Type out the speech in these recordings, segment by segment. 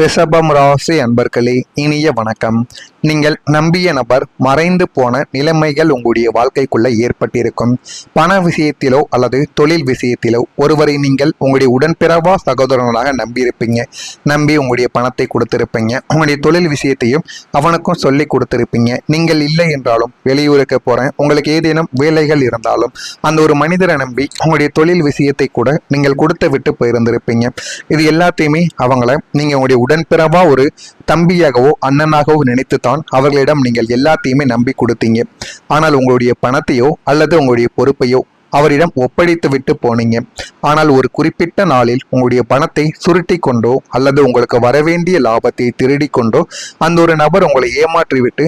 ரிஷபம் ராசி அன்பர்களே, இனிய வணக்கம். நீங்கள் நம்பிய நபர் மறைந்து போன நிலைமைகள் உங்களுடைய வாழ்க்கைக்குள்ள ஏற்பட்டிருக்கும். பண விஷயத்திலோ அல்லது தொழில் விஷயத்திலோ ஒருவரை நீங்கள் உங்களுடைய உடன்பிறவா சகோதரனாக நம்பியிருப்பீங்க. நம்பி உங்களுடைய பணத்தை கொடுத்திருப்பீங்க. உங்களுடைய தொழில் விஷயத்தையும் அவனுக்கும் சொல்லி கொடுத்திருப்பீங்க. நீங்கள் இல்லை என்றாலும் வெளியூருக்கு போறேன், உங்களுக்கு ஏதேனும் வேலைகள் இருந்தாலும் அந்த ஒரு மனிதரை நம்பி உங்களுடைய தொழில் விஷயத்தை கூட நீங்கள் கொடுத்து விட்டு போயிருந்திருப்பீங்க. இது எல்லாத்தையுமே அவங்கள நீங்க உங்களுடைய உடன்பிறவா ஒரு தம்பியாகவோ அண்ணனாகவோ நினைத்துத்தான் அவர்களிடம் நீங்கள் எல்லாத்தையுமே நம்பி கொடுத்தீங்க. ஆனால் உங்களுடைய பணத்தையோ அல்லது உங்களுடைய பொறுப்பையோ அவரிடம் ஒப்படைத்து விட்டு போனீங்க. ஆனால் ஒரு குறிப்பிட்ட நாளில் உங்களுடைய பணத்தை சுருட்டி கொண்டோ அல்லது உங்களுக்கு வரவேண்டிய லாபத்தை திருடி கொண்டோ அந்த ஒரு நபர் உங்களை ஏமாற்றி விட்டு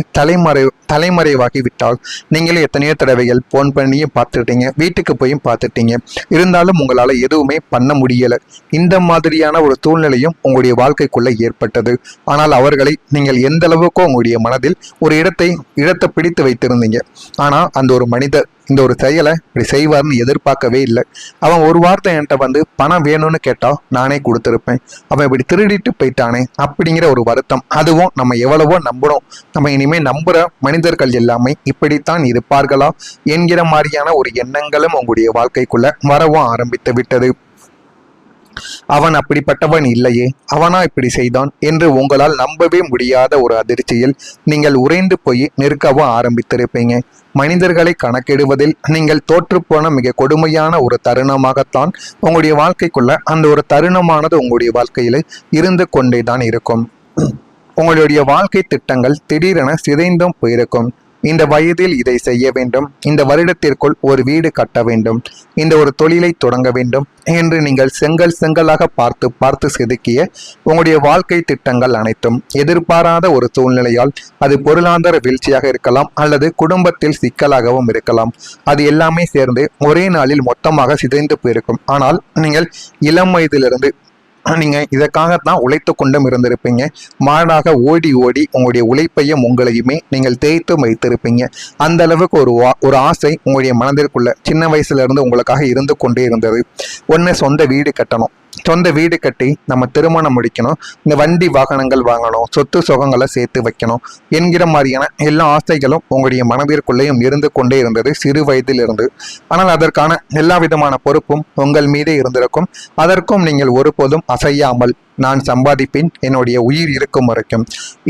தலைமறைவாகி விட்டால் நீங்களே எத்தனையோ தடவைகள் போன் பண்ணியும் பார்த்துட்டீங்க, வீட்டுக்கு போயும் பார்த்துட்டீங்க. இருந்தாலும் உங்களால் எதுவுமே பண்ண முடியலை. இந்த மாதிரியான ஒரு சூழ்நிலையும் உங்களுடைய வாழ்க்கைக்குள்ள ஏற்பட்டது. ஆனால் அவர்களை நீங்கள் எந்த அளவுக்கோ உங்களுடைய மனதில் ஒரு இடத்தை பிடித்து வைத்திருந்தீங்க. ஆனால் அந்த ஒரு மனிதர் இந்த ஒரு செயலை இப்படி செய்வார்னு எதிர்பார்க்கவே இல்லை. அவன் ஒரு வார்த்தை என்கிட்ட வந்து பணம் வேணும்னு கேட்டா நானே கொடுத்துருப்பேன். அவன் இப்படி திருடிட்டு போயிட்டானே அப்படிங்கிற ஒரு வருத்தம். அதுவும் நம்ம எவ்வளவோ நம்புறோம். நம்ம இனிமே நம்புற மனிதர்கள் எல்லாமே இப்படித்தான் இருப்பார்களா என்கிற மாதிரியான ஒரு எண்ணங்களும் உங்களுடைய வாழ்க்கைக்குள்ள வரவும் ஆரம்பித்து விட்டது. அவன் அப்படிப்பட்டவன் இல்லையே, அவனா இப்படி செய்தான் என்று உங்களால் நம்பவே முடியாத ஒரு அதிர்ச்சியில் நீங்கள் உறைந்து போய் நிற்கவும் ஆரம்பித்திருப்பீங்க. மனிதர்களை கணக்கிடுவதில் நீங்கள் தோற்றுப்போன மிக கொடுமையான ஒரு தருணமாகத்தான் உங்களுடைய வாழ்க்கைக்குள்ள அந்த ஒரு தருணமானது உங்களுடைய வாழ்க்கையில இருந்து கொண்டேதான் இருக்கும். உங்களுடைய வாழ்க்கை திட்டங்கள் திடீரென சிதைந்தும் போயிருக்கும். இந்த வயதில் இதை செய்ய வேண்டும், இந்த வருடத்திற்குள் ஒரு வீடு கட்ட வேண்டும், இந்த ஒரு தொழிலை தொடங்க வேண்டும் என்று நீங்கள் செங்கலாக பார்த்து செதுக்கிய உங்களுடைய வாழ்க்கை திட்டங்கள் அனைத்தும் எதிர்பாராத ஒரு சூழ்நிலையால் அது பொருளாதார வீழ்ச்சியாக இருக்கலாம் அல்லது குடும்பத்தில் சிக்கலாகவும் இருக்கலாம். அது எல்லாமே சேர்ந்து ஒரே நாளில் மொத்தமாக சிதைந்து போயிருக்கும். ஆனால் நீங்கள் இளம் வயதிலிருந்து நீங்கள் இதற்காகத்தான் உழைத்து கொண்டும் இருந்திருப்பீங்க. மாடாக ஓடி உங்களுடைய உழைப்பையும் உங்களையுமே நீங்கள் தேய்த்து வைத்திருப்பீங்க. அந்த அளவுக்கு ஒரு ஆசை உங்களுடைய மனதிற்குள்ள சின்ன வயசுல இருந்து உங்களுக்காக இருந்து கொண்டே இருந்தது. ஒன்று சொந்த வீடு கட்டணும், சொந்த வீடு கட்டி நம்ம திருமணம் முடிக்கணும், இந்த வண்டி வாகனங்கள் வாங்கணும், சொத்து சுகங்களை சேர்த்து வைக்கணும் என்கிற மாதிரியான எல்லா ஆசைகளும் உங்களுடைய மனதிற்குள்ளேயும் இருந்து கொண்டே இருந்தது சிறு வயதில் இருந்து. ஆனால் அதற்கான எல்லா விதமான பொறுப்பும் உங்கள் மீதே இருந்திருக்கும். அதற்கும் நீங்கள் ஒருபோதும் அசையாமல் நான் சம்பாதிப்பேன், என்னுடைய உயிர் இருக்கும் வரைக்கும்,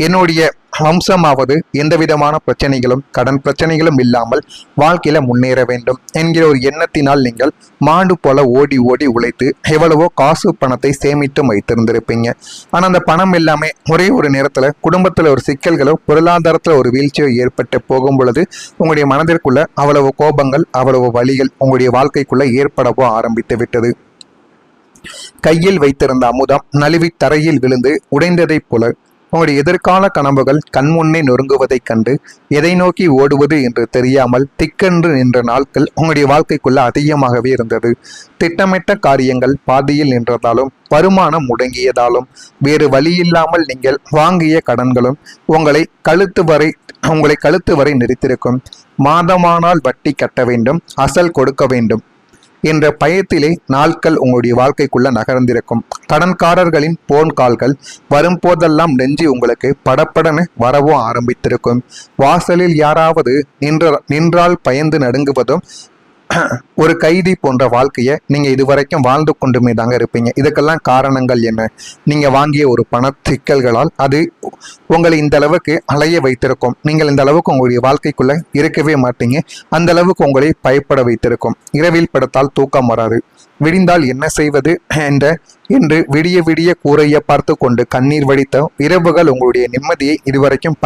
என்னுடைய வம்சமாவது எந்த விதமான பிரச்சனைகளும் கடன் பிரச்சனைகளும் இல்லாமல் வாழ்க்கையில முன்னேற வேண்டும் என்கிற ஒரு எண்ணத்தினால் நீங்கள் மாண்டு போல ஓடி உழைத்து எவ்வளவோ காசு பணத்தை சேமித்து வைத்திருந்திருப்பீங்க. ஆனால் அந்த பணம் எல்லாமே ஒரே ஒரு நேரத்துல குடும்பத்துல ஒரு சிக்கல்களோ பொருளாதாரத்துல ஒரு வீழ்ச்சியோ ஏற்பட்டு போகும் பொழுது உங்களுடைய மனதிற்குள்ள அவ்வளவு கோபங்கள் அவ்வளவு வலிகள் உங்களுடைய வாழ்க்கைக்குள்ள ஏற்படவோ ஆரம்பித்து விட்டது. கையில் வைத்திருந்த அமுதம் நழுவி தரையில் விழுந்து உடைந்ததைப் போல உங்களுடைய எதிர்கால கனவுகள் கண்முன்னே நொறுங்குவதைக் கண்டு எதை நோக்கி ஓடுவது என்று தெரியாமல் திக்கென்று நின்ற நாட்கள் உங்களுடைய வாழ்க்கைக்குள்ள அதிகமாகவே இருந்தது. திட்டமிட்ட காரியங்கள் பாதியில் நின்றதாலும் வருமானம் முடங்கியதாலும் வேறு வழியில்லாமல் நீங்கள் வாங்கிய கடன்களும் உங்களை கழுத்து வரை நிறுத்திருக்கும். மாதமானால் வட்டி கட்ட வேண்டும், அசல் கொடுக்க வேண்டும் என்ற பயத்திலே நாட்கள் உங்களுடைய வாழ்க்கைக்குள்ள நகர்ந்திருக்கும். கடன்காரர்களின் போன் கால்கள் வரும்போதெல்லாம் நெஞ்சு உங்களுக்கு படப்படன்னு வரவும் ஆரம்பித்திருக்கும். வாசலில் யாராவது நின்றால் பயந்து நடுங்குவதும் ஒரு கைதி போன்ற வாழ்க்கையை நீங்க இதுவரைக்கும் வாழ்ந்து கொண்டுமே தாங்க இருப்பீங்க. இதுக்கெல்லாம் காரணங்கள் என்ன? நீங்க வாங்கிய ஒரு பண சிக்கல்களால் அது உங்களை இந்த அளவுக்கு அலைய வைத்திருக்கும். நீங்கள் இந்த அளவுக்கு உங்களுடைய வாழ்க்கைக்குள்ள இருக்கவே மாட்டீங்க. அந்த அளவுக்கு உங்களை பயப்பட வைத்திருக்கும். இரவில் படுத்தால் தூக்கம் வராது, விடிந்தால் என்ன செய்வது என்று விடிய கூரையை பார்த்து கொண்டு கண்ணீர் வடித்த இரவுகள் உங்களுடைய நிம்மதியை இதுவரைக்கும்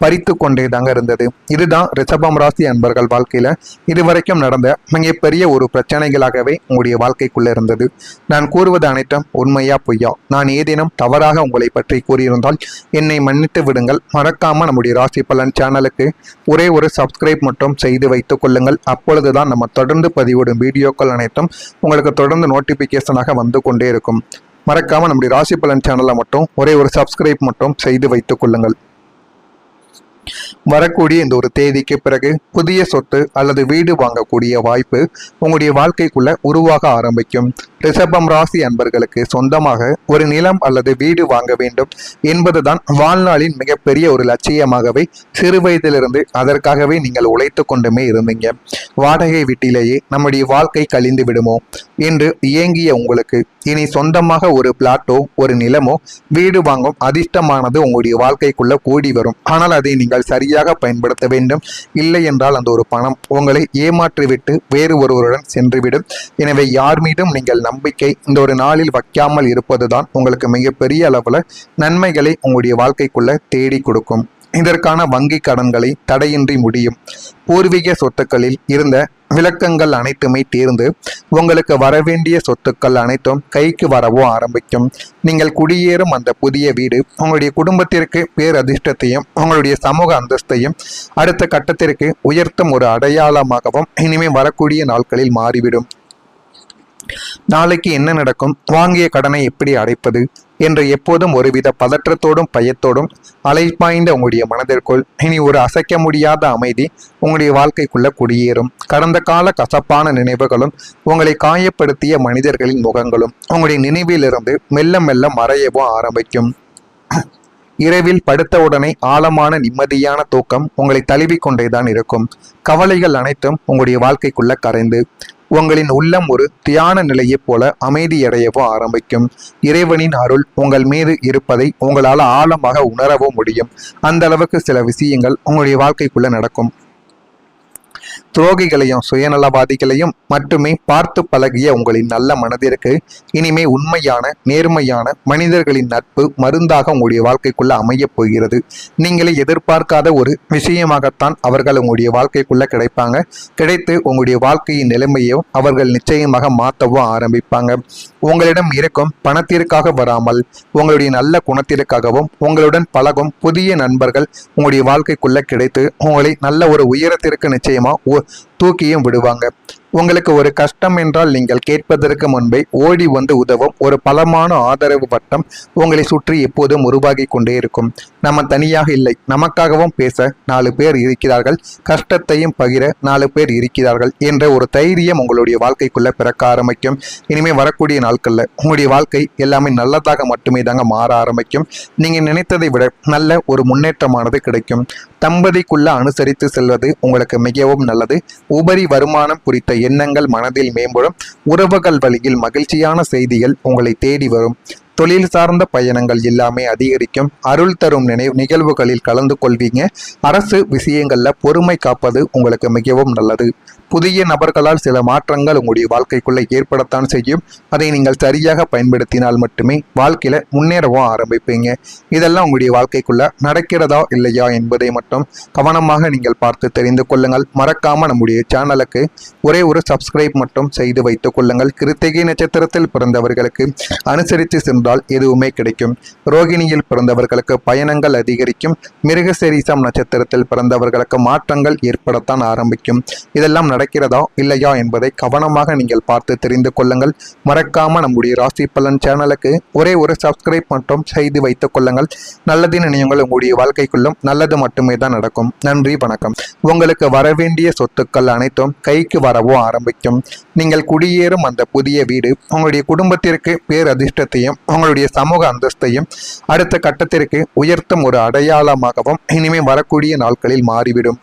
பறித்து கொண்டே தாங்க இருந்தது. இதுதான் ரிஷபம் ராசி அன்பர்கள் வாழ்க்கையில இதுவரைக்கும் நடந்த மிகப்பெரிய ஒரு பிரச்சனைகளாகவே உங்களுடைய வாழ்க்கைக்குள்ள இருந்தது. நான் கூறுவது அனைத்தும் உண்மையா பொய்யா? நான் ஏதேனும் தவறாக உங்களை பற்றி கூறியிருந்தால் என்னை மன்னித்து விடுங்கள். மறக்காம நம்முடைய ராசி பலன் சேனலுக்கு ஒரே ஒரு சப்ஸ்கிரைப் மட்டும் செய்து வைத்துக் கொள்ளுங்கள். அப்பொழுதுதான் நம்ம தொடர்ந்து பதிவிடும் வீடியோக்கள் அனைத்தும் உங்களுக்கு தொடர்ந்து நோட்டிபிகேஷனாக வந்து கொண்டே இருக்கும். மறக்காம நம்முடைய ராசி பலன் சேனலை மட்டும் ஒரே ஒரு சப்ஸ்கிரைப் மட்டும் செய்து வைத்துக் கொள்ளுங்கள். வரக்கூடிய இந்த ஒரு தேதிக்கு பிறகு புதிய சொத்து அல்லது வீடு வாங்கக்கூடிய வாய்ப்பு உங்களுடைய வாழ்க்கைக்குள்ள உருவாக ஆரம்பிக்கும். ரிஷபம் ராசி அன்பர்களுக்கு சொந்தமாக ஒரு நிலம் அல்லது வீடு வாங்க வேண்டும் என்பதுதான் வாழ்நாளின் மிகப்பெரிய ஒரு லட்சியமாகவே சிறு வயதிலிருந்து அதற்காகவே நீங்கள் உழைத்து கொண்டுமே இருந்தீங்க. வாடகை வீட்டிலேயே நம்முடைய வாழ்க்கை கழிந்து விடுமோ என்று இயங்கிய உங்களுக்கு இனி சொந்தமாக ஒரு பிளாட்டோ ஒரு நிலமோ வீடு வாங்கும் அதிர்ஷ்டமானது உங்களுடைய வாழ்க்கைக்குள்ள கூடி வரும். ஆனால் அதை நீங்கள் சரியாக பயன்படுத்த வேண்டும். இல்லை என்றால் அந்த ஒரு பணம் உங்களை ஏமாற்றிவிட்டு வேறு ஒருவருடன் சென்றுவிடும். எனவே யார் மீதும் நீங்கள் நம்பிக்கை இந்த ஒரு நாளில் வைக்காமல் இருப்பதுதான் உங்களுக்கு மிகப்பெரிய அளவுல நன்மைகளை உங்களுடைய வாழ்க்கைக்குள்ள தேடி கொடுக்கும். இதற்கான வங்கி கடன்களை தடையின்றி முடியும். பூர்வீக சொத்துக்களில் இருந்த விளக்கங்கள் அனைத்துமே தீர்ந்து உங்களுக்கு வரவேண்டிய சொத்துக்கள் அனைத்தும் கைக்கு வரவோ ஆரம்பிக்கும். நீங்கள் குடியேறும் அந்த புதிய வீடு உங்களுடைய குடும்பத்திற்கு பேரதிர்ஷ்டத்தையும் உங்களுடைய சமூக அந்தஸ்தையும் அடுத்த கட்டத்திற்கு உயர்த்தும் ஒரு அடையாளமாகவும் இனிமே வரக்கூடிய நாட்களில் மாறிவிடும். நாளைக்கு என்ன நடக்கும், வாங்கிய கடனை எப்படி அடைப்பது என்று எப்போதும் ஒருவித பதற்றத்தோடும் பயத்தோடும் அலைப்பாய்ந்த உங்களுடைய மனதிற்குள் இனி ஒரு அசைக்க முடியாத அமைதி உங்களுடைய வாழ்க்கைக்குள்ள குடியேறும். கடந்த கால கசப்பான நினைவுகளும் உங்களை காயப்படுத்திய மனிதர்களின் முகங்களும் உங்களுடைய நினைவிலிருந்து மெல்ல மெல்ல மறையவும் ஆரம்பிக்கும். இரவில் படுத்தவுடனே ஆழமான நிம்மதியான தூக்கம் உங்களை தழுவிக்கொண்டேதான் இருக்கும். கவலைகள் அனைத்தும் உங்களுடைய வாழ்க்கைக்குள்ள கரைந்து உங்களின் உள்ளம் ஒரு தியான நிலையைப் போல அமைதியடையவோ ஆரம்பிக்கும். இறைவனின் அருள் உங்கள் மீது இருப்பதை உங்களால் ஆழமாக உணரவும் முடியும். அந்த அளவுக்கு சில விஷயங்கள் உங்களுடைய வாழ்க்கைக்குள்ள நடக்கும். துரோகிகளையும் சுயநலவாதிகளையும் மட்டுமே பார்த்து பழகிய உங்களின் நல்ல மனதிற்கு இனிமே உண்மையான நேர்மையான மனிதர்களின் நட்பு மருந்தாக உங்களுடைய வாழ்க்கைக்குள்ள அமைய போகிறது. நீங்களே எதிர்பார்க்காத ஒரு விஷயமாகத்தான் அவர்கள் உங்களுடைய வாழ்க்கைக்குள்ள கிடைப்பாங்க. கிடைத்து உங்களுடைய வாழ்க்கையின் நிலைமையும் அவர்கள் நிச்சயமாக மாற்றவும் ஆரம்பிப்பாங்க. உங்களிடம் இருக்கும் பணத்திற்காக வராமல் உங்களுடைய நல்ல குணத்திற்காகவும் உங்களுடன் பழகும் புதிய நண்பர்கள் உங்களுடைய வாழ்க்கைக்குள்ள கிடைத்து உங்களை நல்ல ஒரு உயரத்திற்கு நிச்சயமா தூக்கியும் விடுவாங்க. உங்களுக்கு ஒரு கஷ்டம் என்றால் நீங்கள் கேட்பதற்கு முன்பே ஓடி வந்து உதவும் ஒரு பலமான ஆதரவு வட்டம் உங்களை சுற்றி எப்போதும் உருவாகி கொண்டே இருக்கும். நம்ம தனியாக இல்லை, நமக்காகவும் பேச 4 பேர் இருக்கிறார்கள், கஷ்டத்தையும் பகிர 4 பேர் இருக்கிறார்கள் என்ற ஒரு தைரியம் உங்களுடைய வாழ்க்கைக்குள்ள பிறக்க ஆரம்பிக்கும். இனிமே வரக்கூடிய நாட்கள்ல உங்களுடைய வாழ்க்கை எல்லாமே நல்லதாக மட்டுமே தாங்க மாற ஆரம்பிக்கும். நீங்க நினைத்ததை விட நல்ல ஒரு முன்னேற்றமானது கிடைக்கும். தம்பதிக்குள்ள அனுசரித்து செல்வது உங்களுக்கு மிகவும் நல்லது. உபரி வருமானம் குறித்த எண்ணங்கள் மனதில் மேம்படும். உறவுகள் வழியில் மகிழ்ச்சியான செய்திகள் உங்களை தேடி வரும். தொழில் சார்ந்த பயணங்கள் எல்லாமே அதிகரிக்கும். அருள் தரும் நிகழ்வுகளில் கலந்து கொள்வீங்க. அரசு விஷயங்கள்ல பொறுமை காப்பது உங்களுக்கு மிகவும் நல்லது. புதிய நபர்களால் சில மாற்றங்கள் உங்களுடைய வாழ்க்கைக்குள்ள ஏற்படத்தான் செய்யும். அதை நீங்கள் சரியாக பயன்படுத்தினால் மட்டுமே வாழ்க்கையில முன்னேறவும் ஆரம்பிப்பீங்க. இதெல்லாம் உங்களுடைய வாழ்க்கைக்குள்ள நடக்கிறதா இல்லையா என்பதை மட்டும் கவனமாக நீங்கள் பார்த்து தெரிந்து கொள்ளுங்கள். மறக்காம நம்முடைய சேனலுக்கு ஒரே ஒரு சப்ஸ்கிரைப் மட்டும் செய்து வைத்துக் கொள்ளுங்கள். கிருத்திகை நட்சத்திரத்தில் பிறந்தவர்களுக்கு அனுசரித்து சென்றால் எதுவுமே கிடைக்கும். ரோகிணியில் பிறந்தவர்களுக்கு பயணங்கள் அதிகரிக்கும். மிருகசீரிஷம் நட்சத்திரத்தில் பிறந்தவர்களுக்கு மாற்றங்கள் ஏற்படத்தான் ஆரம்பிக்கும். இதெல்லாம் நடக்கிறதா இல்லையா என்பதை கவனமாக நீங்கள் பார்த்து தெரிந்து கொள்ளுங்கள். மறக்காம நம்முடைய ராசி பலன் சேனலுக்கு ஒரே ஒரு சப்ஸ்கிரைப் மட்டும் செய்து வைத்துக் கொள்ளுங்கள். நல்லது நினைவுங்கள் உங்களுடைய வாழ்க்கைக்குள்ளும் நல்லது மட்டுமே தான் நடக்கும். நன்றி, வணக்கம். உங்களுக்கு வரவேண்டிய சொத்துக்கள் அனைத்தும் கைக்கு வரவோ ஆரம்பிக்கும். நீங்கள் குடியேறும் அந்த புதிய வீடு உங்களுடைய குடும்பத்திற்கு பேரதிர்ஷ்டத்தையும் உங்களுடைய சமூக அந்தஸ்தையும் அடுத்த கட்டத்திற்கு உயர்த்தும் ஒரு அடையாளமாகவும் இனிமே வரக்கூடிய நாட்களில் மாறிவிடும்.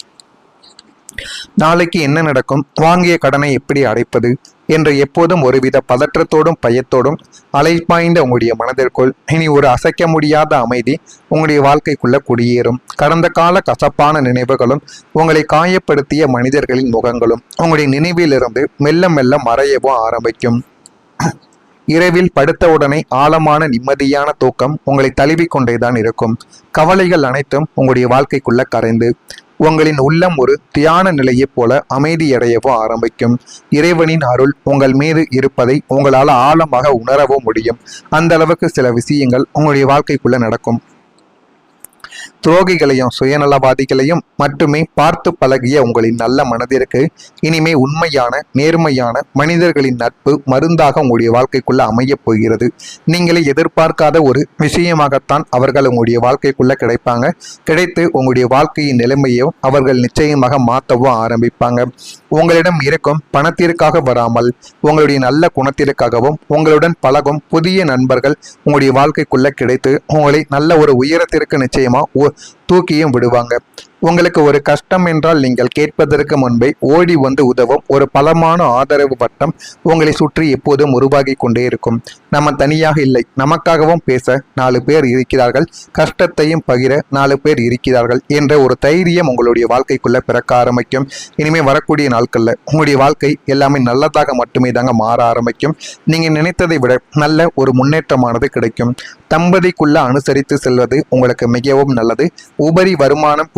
நாளைக்கு என்ன நடக்கும், வாங்கிய கடனை எப்படி அடைப்பது என்று எப்போதும் ஒருவித பதற்றத்தோடும் பயத்தோடும் அலைப்பாய்ந்த உங்களுடைய மனதிற்குள் இனி ஒரு அசைக்க முடியாத அமைதி உங்களுடைய வாழ்க்கைக்குள்ள குடியேறும். கடந்த கால கசப்பான நினைவுகளும் உங்களை காயப்படுத்திய மனிதர்களின் முகங்களும் உங்களுடைய நினைவிலிருந்து மெல்ல மெல்ல மறையவும் ஆரம்பிக்கும். இரவில் படுத்தவுடனே ஆழமான நிம்மதியான தூக்கம் உங்களை தழுவிக்கொண்டேதான் இருக்கும். கவலைகள் அனைத்தும் உங்களுடைய வாழ்க்கைக்குள்ள கரைந்து உங்களின் உள்ளம் ஒரு தியான நிலையைப் போல அமைதியடையவும் ஆரம்பிக்கும். இறைவனின் அருள் உங்கள் மீது இருப்பதை உங்களால் ஆழமாக உணரவும் முடியும். அந்த அளவுக்கு சில விஷயங்கள் உங்களுடைய வாழ்க்கைக்குள்ள நடக்கும். துரோகிகளையும் சுயநலவாதிகளையும் மட்டுமே பார்த்து பழகிய உங்களின் நல்ல மனதிற்கு இனிமே உண்மையான நேர்மையான மனிதர்களின் நட்பு மருந்தாக உங்களுடைய வாழ்க்கைக்குள்ள அமையப் போகிறது. நீங்களே எதிர்பார்க்காத ஒரு விஷயமாகத்தான் அவர்கள் உங்களுடைய வாழ்க்கைக்குள்ள கிடைப்பாங்க. கிடைத்து உங்களுடைய வாழ்க்கையின் நிலைமையோ அவர்கள் நிச்சயமாக மாற்றவும் ஆரம்பிப்பாங்க. உங்களிடம் இருக்கும் பணத்திற்காக வராமல் உங்களுடைய நல்ல குணத்திற்காகவும் உங்களுடன் பழகும் புதிய நண்பர்கள் உங்களுடைய வாழ்க்கைக்குள்ள கிடைத்து உங்களை நல்ல ஒரு உயரத்திற்கு நிச்சயமா தூக்கியும் விடுவாங்க. உங்களுக்கு ஒரு கஷ்டம் என்றால் நீங்கள் கேட்பதற்கு முன்பே ஓடி வந்து உதவும் ஒரு பலமான ஆதரவு வட்டம் உங்களை சுற்றி எப்போதும் உருவாகி கொண்டே இருக்கும். நம்ம தனியாக இல்லை, நமக்காகவும் பேச 4 பேர் இருக்கிறார்கள், கஷ்டத்தையும் பகிர 4 பேர் இருக்கிறார்கள் என்ற ஒரு தைரியம் உங்களுடைய வாழ்க்கைக்குள்ள பிறக்க ஆரம்பிக்கும். இனிமேல் வரக்கூடிய நாட்களில் உங்களுடைய வாழ்க்கை எல்லாமே நல்லதாக மட்டுமே தாங்க மாற ஆரம்பிக்கும். நீங்கள் நினைத்ததை விட நல்ல ஒரு முன்னேற்றமானது கிடைக்கும். தம்பதிக்குள்ள அனுசரித்து செல்வது உங்களுக்கு மிகவும் நல்லது. உபரி வருமானம்